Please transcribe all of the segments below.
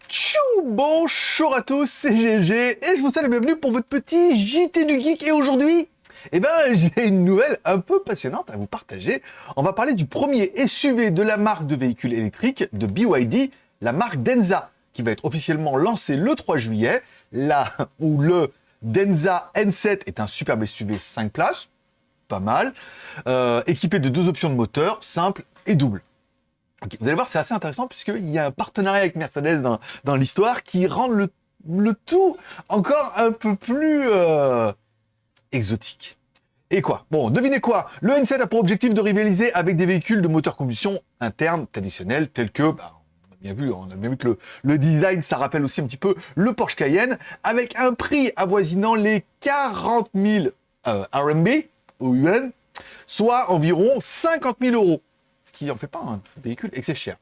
Tchou, bonjour à tous, c'est GG et je vous souhaite la bienvenue pour votre petit JT du Geek. Et aujourd'hui, j'ai une nouvelle un peu passionnante à vous partager. On va parler du premier SUV de la marque de véhicules électriques de BYD, la marque Denza, qui va être officiellement lancé le 3 juillet, là où le Denza N7 est un superbe SUV 5 places, pas mal, équipé de 2 options de moteur, simple et double. Okay. Vous allez voir, c'est assez intéressant puisqu'il y a un partenariat avec Mercedes dans l'histoire qui rend le tout encore un peu plus exotique. Et quoi? Bon, devinez quoi? Le N7 a pour objectif de rivaliser avec des véhicules de moteur combustion interne traditionnels tels que... on a bien vu que le design, ça rappelle aussi un petit peu le Porsche Cayenne, avec un prix avoisinant les 40 000 RMB ou yuan, soit environ 50 000 euros. Ce qui en fait pas un véhicule excès cher.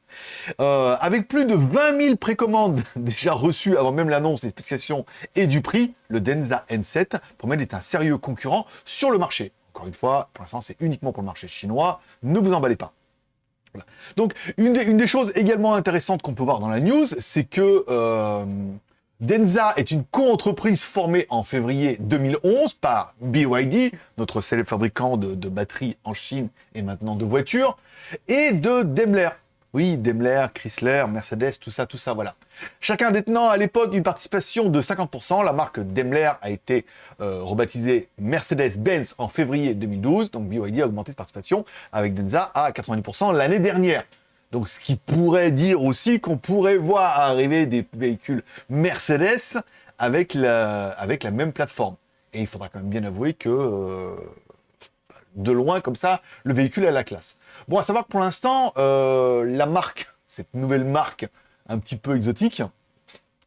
Avec plus de 20 000 précommandes déjà reçues avant même l'annonce des spécifications et du prix, le Denza N7 promet d'être un sérieux concurrent sur le marché. Encore une fois, pour l'instant, c'est uniquement pour le marché chinois. Ne vous emballez pas. Voilà. Donc, une des choses également intéressantes qu'on peut voir dans la news, c'est que Denza est une co-entreprise formée en février 2011 par BYD, notre célèbre fabricant de batteries en Chine et maintenant de voitures, et de Daimler. Oui, Daimler, Chrysler, Mercedes, tout ça, voilà. Chacun détenant à l'époque une participation de 50%, la marque Daimler a été rebaptisée Mercedes-Benz en février 2012, donc BYD a augmenté sa participation avec Denza à 90% l'année dernière. Donc, ce qui pourrait dire aussi qu'on pourrait voir arriver des véhicules Mercedes avec la même plateforme. Et il faudra quand même bien avouer que, de loin, comme ça, le véhicule a la classe. Bon, à savoir que pour l'instant, la marque, cette nouvelle marque un petit peu exotique,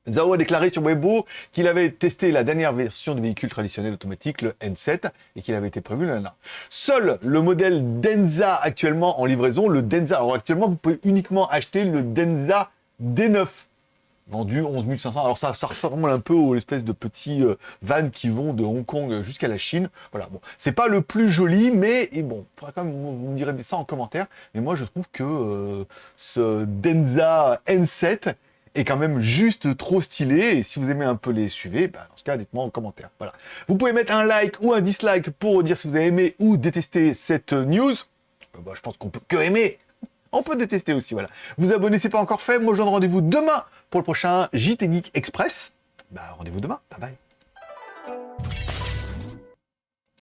Zhao a déclaré sur Weibo qu'il avait testé la dernière version du véhicule traditionnel automatique, le N7, et qu'il avait été prévu là. Seul le modèle Denza actuellement en livraison, le Denza. Alors actuellement, vous pouvez uniquement acheter le Denza D9, vendu 11 500. Alors ça ressemble un peu aux espèces de petits vans qui vont de Hong Kong jusqu'à la Chine. Voilà, bon, c'est pas le plus joli, mais et bon, faudra quand même, vous me direz ça en commentaire. Mais moi, je trouve que ce Denza N7 est quand même juste trop stylé, et si vous aimez un peu les SUV, dans ce cas, dites-moi en commentaire. Voilà. Vous pouvez mettre un like ou un dislike pour dire si vous avez aimé ou détesté cette news. Je pense qu'on peut que aimer. On peut détester aussi, voilà. Vous abonnez, c'est pas encore fait. Moi, je donne rendez-vous demain pour le prochain JT Geek Express. Rendez-vous demain. Bye bye.